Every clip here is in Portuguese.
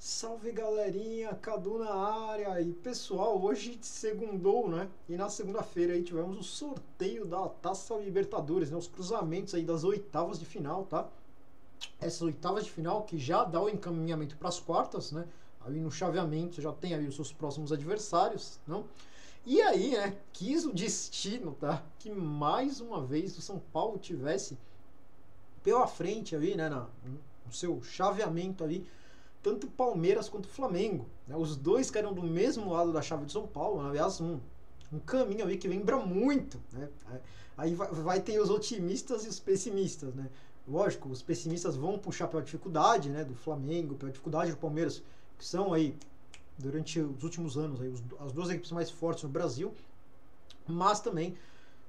Salve galerinha, Cadu na área. E pessoal, hoje segundou, né? E na segunda-feira aí tivemos o sorteio da Taça Libertadores, né? Os cruzamentos aí das oitavas de final, tá? Essas oitavas de final que já dá o encaminhamento para as quartas, né? Aí no chaveamento já tem aí os seus próximos adversários, não? E aí, né? Quis o destino, tá? Que mais uma vez o São Paulo tivesse pela frente ali, né? No seu chaveamento ali tanto Palmeiras quanto Flamengo. Né? Os dois caíram do mesmo lado da chave de São Paulo, né? Aliás, um caminho aí que lembra muito. Né? Aí vai ter os otimistas e os pessimistas. Né? Lógico, os pessimistas vão puxar pela dificuldade, né, do Flamengo, pela dificuldade do Palmeiras, que são aí, durante os últimos anos, aí, as duas equipes mais fortes no Brasil, mas também,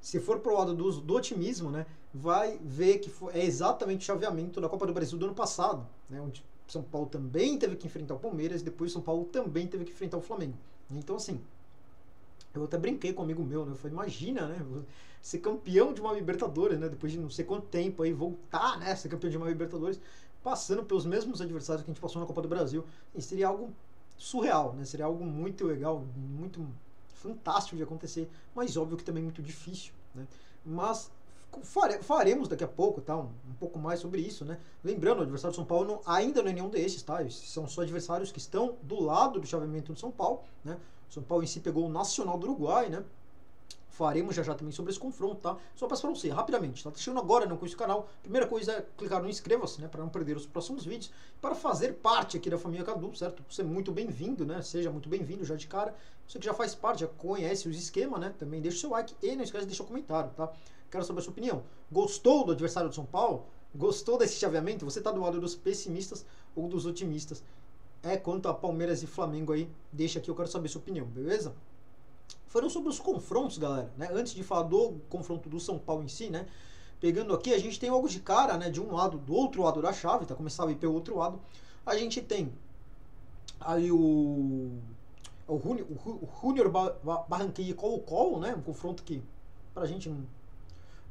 se for pro lado do otimismo, né, vai ver que é exatamente o chaveamento da Copa do Brasil do ano passado, né, onde São Paulo também teve que enfrentar o Palmeiras e depois São Paulo também teve que enfrentar o Flamengo. Então, assim, eu até brinquei com um amigo meu, né? Eu falei, imagina, né? Ser campeão de uma Libertadores, né? Depois de não sei quanto tempo aí, voltar, né? Ser campeão de uma Libertadores, passando pelos mesmos adversários que a gente passou na Copa do Brasil. E seria algo surreal, né? Seria algo muito legal, muito fantástico de acontecer, mas óbvio que também muito difícil, né? Mas faremos daqui a pouco, tá? Um pouco mais sobre isso, né? Lembrando, o adversário do São Paulo ainda não é nenhum desses, tá? Esses são só adversários que estão do lado do chaveamento do São Paulo, né? O São Paulo em si pegou o Nacional do Uruguai, né? Faremos já também sobre esse confronto, tá? Só para você, rapidamente, tá? Tá chegando agora, não conhece o canal. Primeira coisa é clicar no inscreva-se, né? Para não perder os próximos vídeos. Para fazer parte aqui da família Cadu, certo? Você é muito bem-vindo, né? Seja muito bem-vindo já de cara. Você que já faz parte, já conhece os esquemas, né? Também deixa o seu like e não esquece de deixar um comentário, tá? Quero saber a sua opinião. Gostou do adversário do São Paulo? Gostou desse chaveamento? Você tá do lado dos pessimistas ou dos otimistas? Quanto a Palmeiras e Flamengo aí, deixa aqui, eu quero saber a sua opinião, beleza? Foram sobre os confrontos, galera, né? Antes de falar do confronto do São Paulo em si, né? Pegando aqui, a gente tem logo de cara, né? De um lado, do outro lado da chave, tá? Começar a ir pelo outro lado. A gente tem aí o Júnior Barranquilla e Colo-Colo, né? Um confronto que pra gente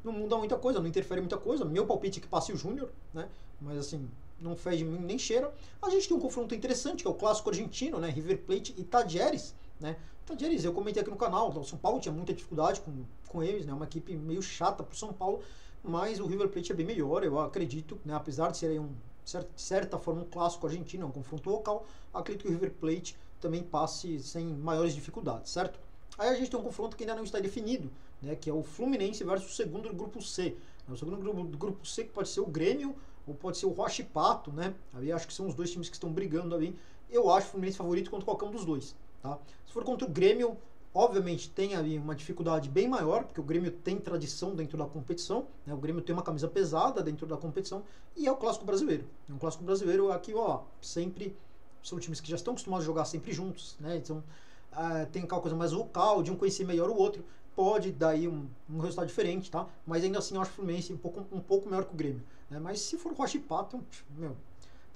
não muda muita coisa, não interfere muita coisa. Meu palpite é que passe o Júnior, né? Mas assim, não fez de mim nem cheira. A gente tem um confronto interessante, que é o clássico argentino, né? River Plate e Talleres, né? Talleres, eu comentei aqui no canal, o São Paulo tinha muita dificuldade com eles, né? Uma equipe meio chata pro São Paulo, mas o River Plate é bem melhor, eu acredito, né? Apesar de ser aí de certa forma um clássico argentino, um confronto local, acredito que o River Plate também passe sem maiores dificuldades, certo? Aí a gente tem um confronto que ainda não está definido, né? Que é o Fluminense versus o segundo do grupo C. O segundo do grupo C que pode ser o Grêmio ou pode ser o Rocha Pato, né? Ali acho que são os dois times que estão brigando ali. Eu acho o Fluminense favorito contra qualquer um dos dois. Tá? Se for contra o Grêmio, obviamente tem ali uma dificuldade bem maior, porque o Grêmio tem tradição dentro da competição, né? O Grêmio tem uma camisa pesada dentro da competição, e é o clássico brasileiro. Um clássico brasileiro aqui, ó, sempre são times que já estão acostumados a jogar sempre juntos, né? Então tem aquela coisa mais local, de um conhecer melhor o outro, pode dar aí um resultado diferente, tá? Mas ainda assim eu acho o Fluminense um pouco melhor que o Grêmio, né? Mas se for o Rocha Pato, meu,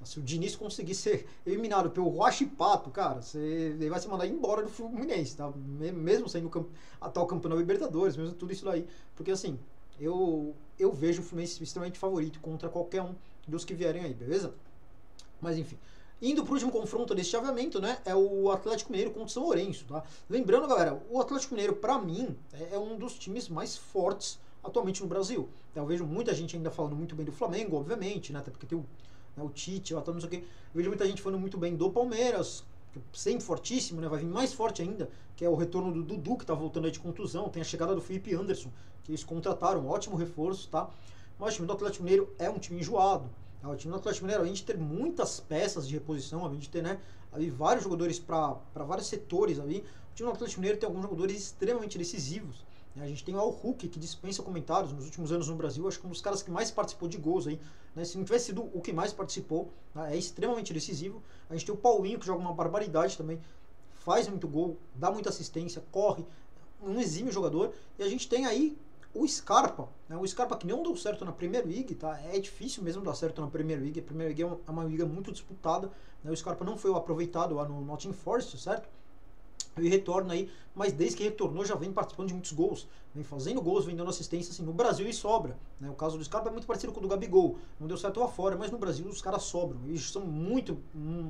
se o Diniz conseguir ser eliminado pelo Huachipato, cara, ele vai se mandar embora do Fluminense, tá? Mesmo sendo atual campeão da Libertadores, mesmo tudo isso daí. Porque assim, eu vejo o Fluminense extremamente favorito contra qualquer um dos que vierem aí, beleza? Mas enfim. Indo pro último confronto desse chaveamento, né? É o Atlético Mineiro contra o São Lourenço, tá? Lembrando, galera, o Atlético Mineiro, pra mim, é um dos times mais fortes atualmente no Brasil. Eu vejo muita gente ainda falando muito bem do Flamengo, obviamente, né? Até porque tem o Tite, não sei o que. Eu vejo muita gente falando muito bem do Palmeiras, sempre fortíssimo, né? Vai vir mais forte ainda, que é o retorno do Dudu, que tá voltando aí de contusão. Tem a chegada do Felipe Anderson, que eles contrataram, um ótimo reforço, tá? Mas o time do Atlético Mineiro é um time enjoado. O time do Atlético Mineiro, a gente ter muitas peças de reposição, a gente ter, né, ali vários jogadores para vários setores ali. O time do Atlético Mineiro tem alguns jogadores extremamente decisivos. A gente tem o Al Hulk, que dispensa comentários nos últimos anos no Brasil, acho que um dos caras que mais participou de gols aí, né? Se não tivesse sido o que mais participou, né? É extremamente decisivo. A gente tem o Paulinho, que joga uma barbaridade também, faz muito gol, dá muita assistência, corre, um exímio jogador. E a gente tem aí o Scarpa, né? O Scarpa que não deu certo na Premier League, tá? É difícil mesmo dar certo na Premier League, a Premier League é uma liga muito disputada, né? O Scarpa não foi aproveitado lá no Nottingham Forest, certo? Ele retorna aí, mas desde que retornou já vem participando de muitos gols, vem fazendo gols, vem dando assistência, assim, no Brasil ele sobra, né? O caso do Scarpa é muito parecido com o do Gabigol, não deu certo lá fora, mas no Brasil os caras sobram, eles são muito,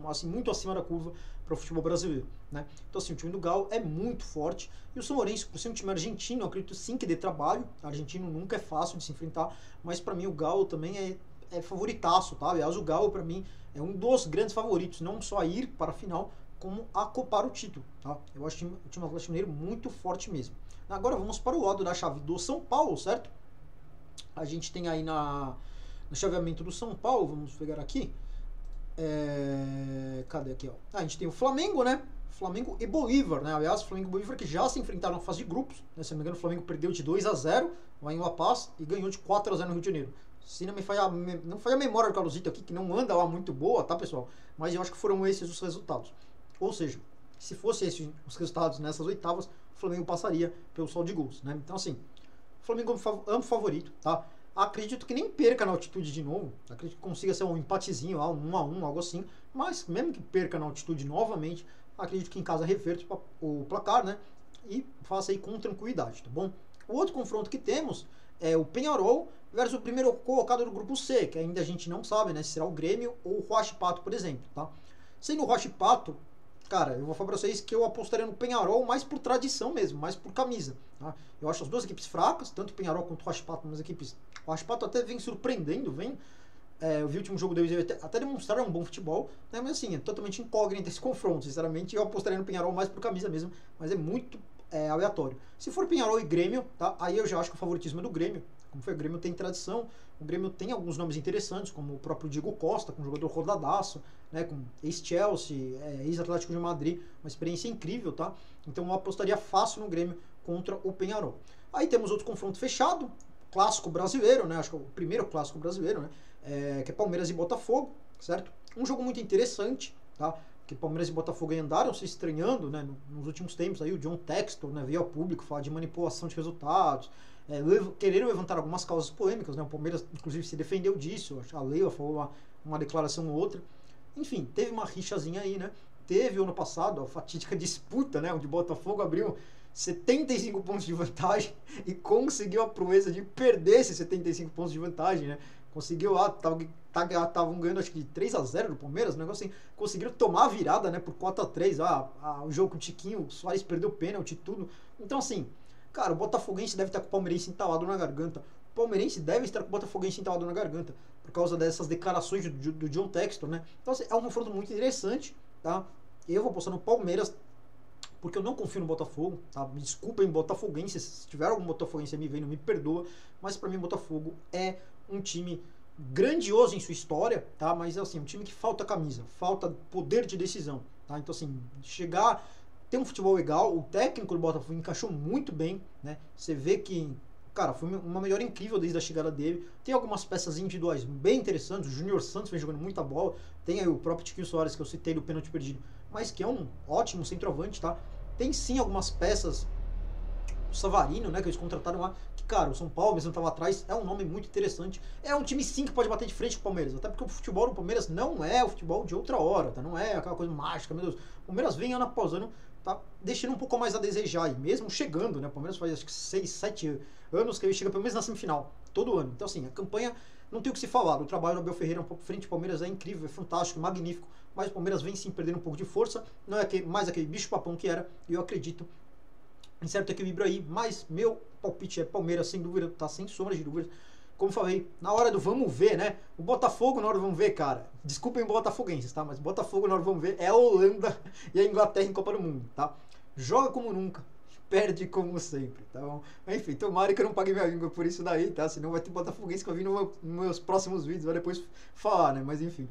assim, muito acima da curva para o futebol brasileiro, né? Então assim, o time do Galo é muito forte, e o São Lourenço, por ser um time argentino, eu acredito sim que dê trabalho, argentino nunca é fácil de se enfrentar, mas para mim o Galo também é favoritaço, tá? Aliás, o Galo para mim é um dos grandes favoritos, não só a ir para a final, como a copar o título, tá? Eu acho o time Atlético Mineiro muito forte mesmo. Agora vamos para o lado da chave do São Paulo, certo? A gente tem aí no chaveamento do São Paulo, vamos pegar aqui. Cadê aqui, ó? A gente tem o Flamengo, né? Flamengo e Bolívar, né? Aliás, Flamengo e Bolívar que já se enfrentaram na fase de grupos, né? Se não me engano, o Flamengo perdeu de 2-0 lá em La Paz e ganhou de 4-0 no Rio de Janeiro. Se não me falha a memória do Carlosito aqui, que não anda lá muito boa, tá, pessoal? Mas eu acho que foram esses os resultados. Ou seja, se fossem esses os resultados nessas oitavas, o Flamengo passaria pelo saldo de gols, né? Então, assim, o Flamengo é um favorito, tá? Acredito que nem perca na altitude de novo. Acredito que consiga ser um empatezinho lá, um 1-1, algo assim. Mas, mesmo que perca na altitude novamente, acredito que em casa reverte o placar, né? E faça aí com tranquilidade, tá bom? O outro confronto que temos é o Peñarol versus o primeiro colocado do grupo C, que ainda a gente não sabe, né? Se será o Grêmio ou o Huachipato, por exemplo, tá? Sendo o Huachipato, cara, eu vou falar pra vocês que eu apostaria no Peñarol mais por tradição mesmo, mais por camisa. Tá? Eu acho as duas equipes fracas, tanto o Peñarol quanto o Huachipato, mas equipes. O Huachipato até vem surpreendendo, eu vi o último jogo deles, até demonstraram um bom futebol, né? Mas assim, é totalmente incógnito esse confronto. Sinceramente, eu apostaria no Peñarol mais por camisa mesmo, mas é muito aleatório. Se for Peñarol e Grêmio, tá? Aí eu já acho que o favoritismo é do Grêmio. Como foi, o Grêmio tem tradição, o Grêmio tem alguns nomes interessantes, como o próprio Diego Costa, com um jogador rodadaço, né, com ex-Chelsea, ex-Atlético de Madrid, uma experiência incrível, tá? Então eu apostaria fácil no Grêmio contra o Peñarol. Aí temos outro confronto fechado, clássico brasileiro, né? Acho que é o primeiro clássico brasileiro, né? Que é Palmeiras e Botafogo, certo? Um jogo muito interessante, tá? Que Palmeiras e Botafogo andaram se estranhando, né, nos últimos tempos. Aí o John Textor, né, veio ao público falar de manipulação de resultados, quereram levantar algumas causas polêmicas, né? O Palmeiras, inclusive, se defendeu disso. A Leila falou uma declaração ou outra. Enfim, teve uma rixazinha aí, né? Teve ano passado a fatídica disputa, né? Onde o Botafogo abriu 75 pontos de vantagem e conseguiu a proeza de perder esses 75 pontos de vantagem, né? Conseguiu lá, estavam ganhando acho que 3-0 do Palmeiras, um negócio assim, conseguiram tomar a virada, né, por 4-3, o jogo com o Tiquinho, o Soares perdeu o pênalti e tudo. Então assim, cara, o Botafoguense deve estar com o Palmeirense entalado na garganta. O Palmeirense deve estar com o Botafoguense entalado na garganta, por causa dessas declarações do John Textor, né? Então assim, é um confronto muito interessante, tá? Eu vou apostar no Palmeiras, porque eu não confio no Botafogo, tá? Me desculpem, botafoguenses, se tiver algum botafoguense me vendo, me perdoa, mas para mim o Botafogo é um time grandioso em sua história, tá? Mas assim, um time que falta camisa, falta poder de decisão, tá? Então assim, chegar, ter um futebol legal, o técnico do Botafogo encaixou muito bem, né? Você vê que, cara, foi uma melhora incrível desde a chegada dele. Tem algumas peças individuais bem interessantes, o Júnior Santos vem jogando muita bola, tem aí o próprio Tiquinho Soares, que eu citei do pênalti perdido, mas que é um ótimo centroavante, tá? Tem sim algumas peças, o Savarino, né, que eles contrataram lá, que, cara, o São Paulo, mesmo estava atrás, é um nome muito interessante. É um time sim que pode bater de frente com o Palmeiras, até porque o futebol do Palmeiras não é o futebol de outra hora, tá? Não é aquela coisa mágica, meu Deus. O Palmeiras vem ano após ano, tá deixando um pouco mais a desejar, e mesmo chegando, né? O Palmeiras faz acho que 6, 7 anos que ele chega pelo menos na semifinal, todo ano. Então, assim, a campanha não tem o que se falar. O trabalho do Abel Ferreira frente ao Palmeiras é incrível, é fantástico, magnífico, mas o Palmeiras vem sim perdendo um pouco de força, não é mais aquele bicho-papão que era, e eu acredito em certo equilíbrio aí, mas meu palpite é Palmeiras, sem dúvida, tá? Sem sombra de dúvida. Como falei, na hora do vamos ver, né? O Botafogo, na hora do vamos ver, cara, desculpem botafoguenses, tá? Mas Botafogo, na hora do vamos ver, é a Holanda e a Inglaterra em Copa do Mundo, tá? Joga como nunca, perde como sempre, tá bom? Enfim, tomara que eu não pague minha língua por isso daí, tá? Senão vai ter botafoguense que eu vi nos meus próximos vídeos, vai depois falar, né? Mas enfim.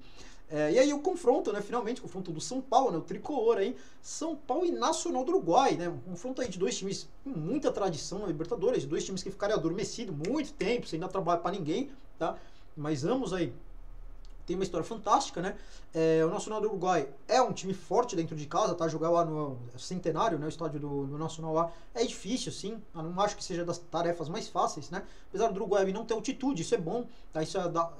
E aí o confronto, né? Finalmente, o confronto do São Paulo, né? O tricolor aí, São Paulo e Nacional do Uruguai, né? Um confronto aí de dois times com muita tradição na Libertadores, dois times que ficaram adormecidos muito tempo, sem dar trabalho para ninguém, tá? Mas ambos aí tem uma história fantástica, né? O Nacional do Uruguai é um time forte dentro de casa, tá? Jogar lá no Centenário, né? O estádio do Nacional lá é difícil, sim. Eu não acho que seja das tarefas mais fáceis, né? Apesar do Uruguai não ter altitude, isso é bom, tá? Isso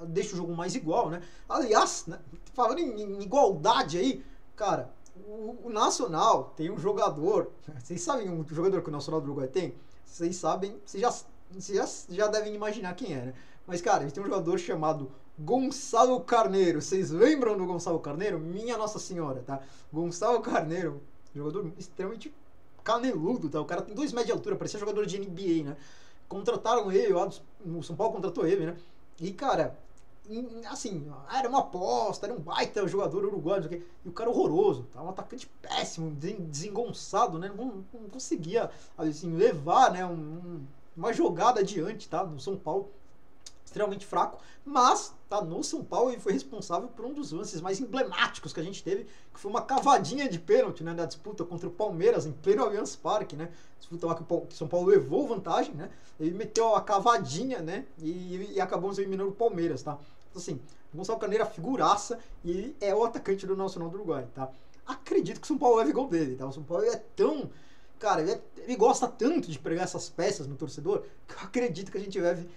deixa o jogo mais igual, né? Aliás, né? Falando em igualdade aí, cara, O Nacional tem um jogador, vocês sabem um jogador que o Nacional do Uruguai tem? Vocês sabem, vocês já devem imaginar quem é, né? Mas, cara, ele tem um jogador chamado Gonçalo Carneiro. Vocês lembram do Gonçalo Carneiro? Minha Nossa Senhora, tá? Gonçalo Carneiro, jogador extremamente caneludo, tá? O cara tem 2 metros de altura, parecia jogador de NBA, né? Contrataram ele, o São Paulo contratou ele, né? E, cara, assim, era uma aposta, era um baita jogador uruguaio, não sei o quê, e o cara horroroso, tá? Um atacante péssimo, desengonçado, né? Não conseguia, assim, levar, né? Uma jogada adiante, tá? No São Paulo, extremamente fraco, mas tá no São Paulo e foi responsável por um dos lances mais emblemáticos que a gente teve, que foi uma cavadinha de pênalti, né, da disputa contra o Palmeiras em pleno Allianz Parque, né, disputa lá que o São Paulo levou vantagem, né, ele meteu a cavadinha, né, e acabamos eliminando o Palmeiras, tá. Então, assim, o Gonçalo Carneiro é figuraça e ele é o atacante do Nacional do Uruguai, tá. Acredito que o São Paulo leve gol dele, tá, o São Paulo é tão... Cara, ele gosta tanto de pregar essas peças no torcedor que eu acredito que a gente leve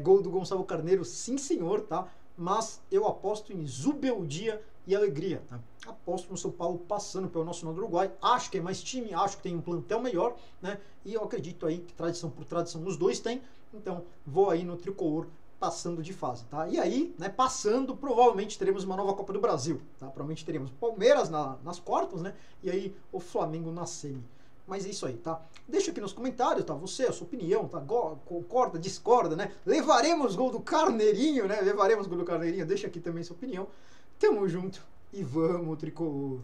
gol do Gonçalo Carneiro, sim senhor, tá? Mas eu aposto em zubeldia e alegria, tá? Aposto no São Paulo passando pelo Nacional do Uruguai. Acho que é mais time, acho que tem um plantel melhor, né? E eu acredito aí que tradição por tradição os dois têm. Então vou aí no tricolor passando de fase, tá? E aí, né, passando, provavelmente teremos uma nova Copa do Brasil, tá? Provavelmente teremos Palmeiras nas quartas, né? E aí o Flamengo na semi. Mas é isso aí, tá? Deixa aqui nos comentários, tá? Você, a sua opinião, tá? Concorda, discorda, né? Levaremos gol do Carneirinho, né? Levaremos gol do Carneirinho. Deixa aqui também sua opinião. Tamo junto e vamos, tricolor.